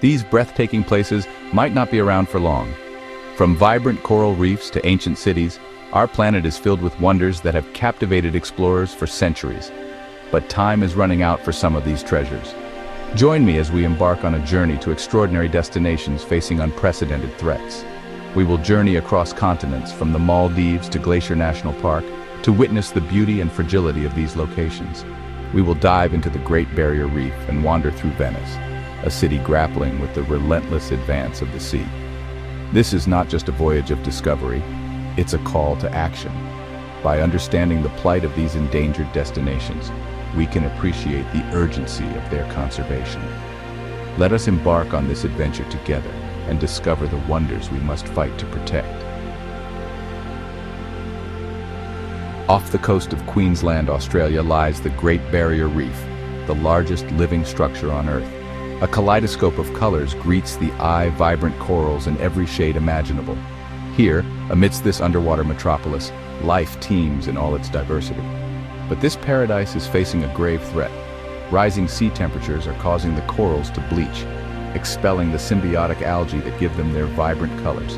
These breathtaking places might not be around for long. From vibrant coral reefs to ancient cities, our planet is filled with wonders that have captivated explorers for centuries. But time is running out for some of these treasures. Join me as we embark on a journey to extraordinary destinations facing unprecedented threats. We will journey across continents, from the Maldives to Glacier National Park, to witness the beauty and fragility of these locations. We will dive into the Great Barrier Reef and wander through Venice, a city grappling with the relentless advance of the sea. This is not just a voyage of discovery, it's a call to action. By understanding the plight of these endangered destinations, we can appreciate the urgency of their conservation. Let us embark on this adventure together and discover the wonders we must fight to protect. Off the coast of Queensland, Australia, lies the Great Barrier Reef, the largest living structure on Earth. A kaleidoscope of colors greets the eye, vibrant corals in every shade imaginable. Here, amidst this underwater metropolis, life teems in all its diversity. But this paradise is facing a grave threat. Rising sea temperatures are causing the corals to bleach, expelling the symbiotic algae that give them their vibrant colors.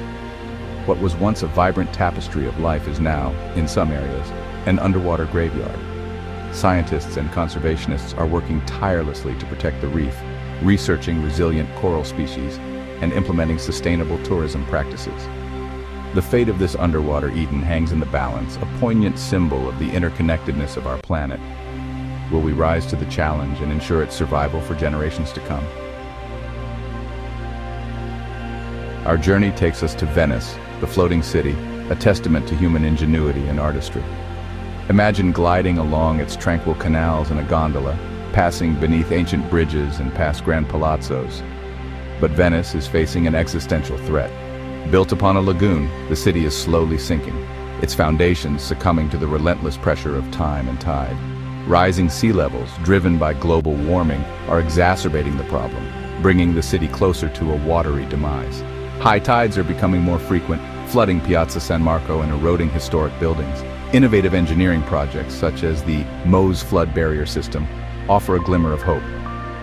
What was once a vibrant tapestry of life is now, in some areas, an underwater graveyard. Scientists and conservationists are working tirelessly to protect the reef, researching resilient coral species, and implementing sustainable tourism practices. The fate of this underwater Eden hangs in the balance, a poignant symbol of the interconnectedness of our planet. Will we rise to the challenge and ensure its survival for generations to come? Our journey takes us to Venice, the floating city, a testament to human ingenuity and artistry. Imagine gliding along its tranquil canals in a gondola, passing beneath ancient bridges and past grand palazzos. But Venice is facing an existential threat. Built upon a lagoon, the city is slowly sinking, its foundations succumbing to the relentless pressure of time and tide. Rising sea levels, driven by global warming, are exacerbating the problem, bringing the city closer to a watery demise. High tides are becoming more frequent, flooding Piazza San Marco and eroding historic buildings. Innovative engineering projects, such as the Mose flood barrier system, offer a glimmer of hope.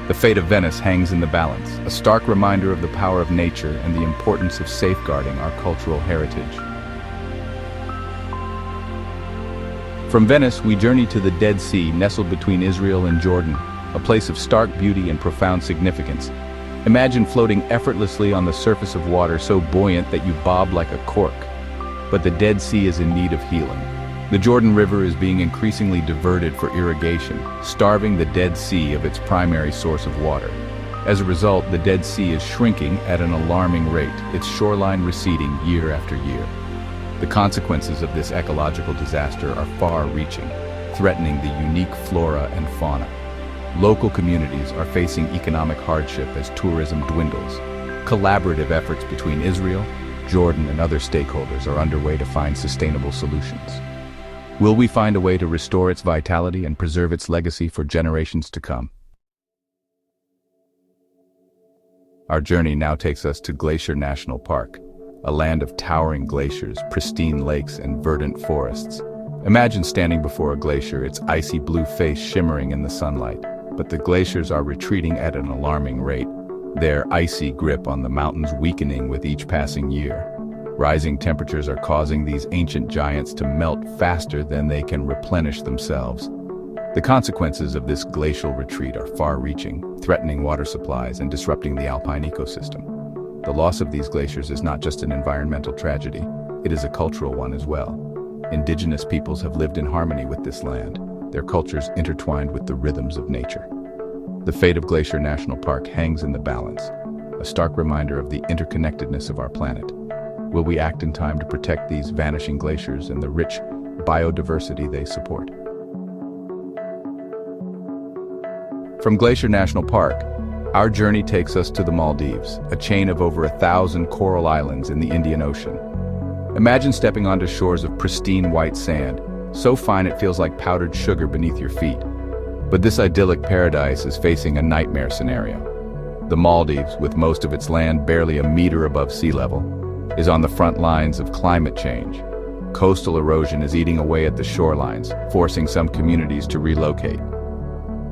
The fate of Venice hangs in the balance, a stark reminder of the power of nature and the importance of safeguarding our cultural heritage. From Venice, we journey to the Dead Sea, nestled between Israel and Jordan, a place of stark beauty and profound significance. Imagine floating effortlessly on the surface of water so buoyant that you bob like a cork. But the Dead Sea is in need of healing. The Jordan River is being increasingly diverted for irrigation, starving the Dead Sea of its primary source of water. As a result, the Dead Sea is shrinking at an alarming rate, its shoreline receding year after year. The consequences of this ecological disaster are far-reaching, threatening the unique flora and fauna. Local communities are facing economic hardship as tourism dwindles. Collaborative efforts between Israel, Jordan, and other stakeholders are underway to find sustainable solutions. Will we find a way to restore its vitality and preserve its legacy for generations to come? Our journey now takes us to Glacier National Park, a land of towering glaciers, pristine lakes, and verdant forests. Imagine standing before a glacier, its icy blue face shimmering in the sunlight. But the glaciers are retreating at an alarming rate, their icy grip on the mountains weakening with each passing year. Rising temperatures are causing these ancient giants to melt faster than they can replenish themselves. The consequences of this glacial retreat are far-reaching, threatening water supplies and disrupting the alpine ecosystem. The loss of these glaciers is not just an environmental tragedy, it is a cultural one as well. Indigenous peoples have lived in harmony with this land, their cultures intertwined with the rhythms of nature. The fate of Glacier National Park hangs in the balance, a stark reminder of the interconnectedness of our planet. Will we act in time to protect these vanishing glaciers and the rich biodiversity they support? From Glacier National Park, our journey takes us to the Maldives, a chain of over 1,000 coral islands in the Indian Ocean. Imagine stepping onto shores of pristine white sand, so fine it feels like powdered sugar beneath your feet. But this idyllic paradise is facing a nightmare scenario. The Maldives, with most of its land barely a meter above sea level, is on the front lines of climate change. Coastal erosion is eating away at the shorelines, forcing some communities to relocate.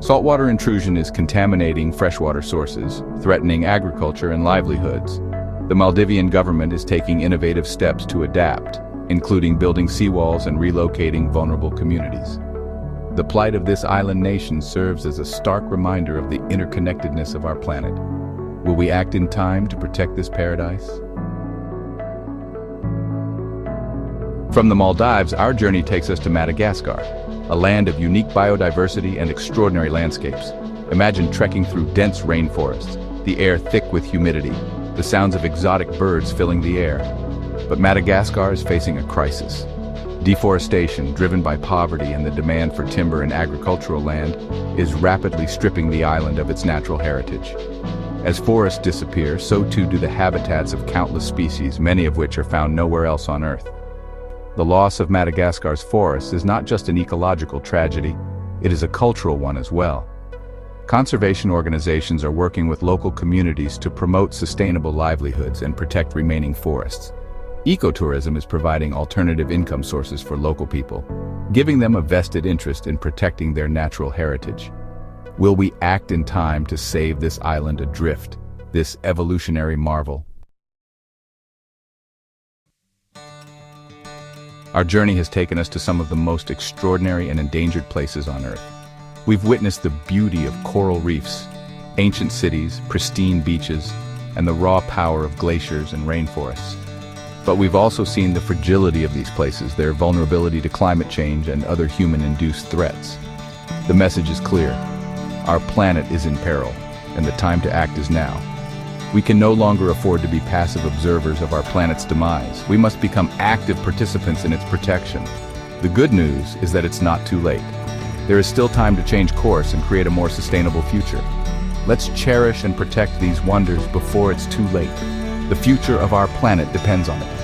Saltwater intrusion is contaminating freshwater sources, threatening agriculture and livelihoods. The Maldivian government is taking innovative steps to adapt, including building seawalls and relocating vulnerable communities. The plight of this island nation serves as a stark reminder of the interconnectedness of our planet. Will we act in time to protect this paradise? From the Maldives, our journey takes us to Madagascar, a land of unique biodiversity and extraordinary landscapes. Imagine trekking through dense rainforests, the air thick with humidity, the sounds of exotic birds filling the air. But Madagascar is facing a crisis. Deforestation, driven by poverty and the demand for timber and agricultural land, is rapidly stripping the island of its natural heritage. As forests disappear, so too do the habitats of countless species, many of which are found nowhere else on Earth. The loss of Madagascar's forests is not just an ecological tragedy, it is a cultural one as well. Conservation organizations are working with local communities to promote sustainable livelihoods and protect remaining forests. Ecotourism is providing alternative income sources for local people, giving them a vested interest in protecting their natural heritage. Will we act in time to save this island adrift, this evolutionary marvel? Our journey has taken us to some of the most extraordinary and endangered places on Earth. We've witnessed the beauty of coral reefs, ancient cities, pristine beaches, and the raw power of glaciers and rainforests. But we've also seen the fragility of these places, their vulnerability to climate change and other human-induced threats. The message is clear. Our planet is in peril, and the time to act is now. We can no longer afford to be passive observers of our planet's demise. We must become active participants in its protection. The good news is that it's not too late. There is still time to change course and create a more sustainable future. Let's cherish and protect these wonders before it's too late. The future of our planet depends on it.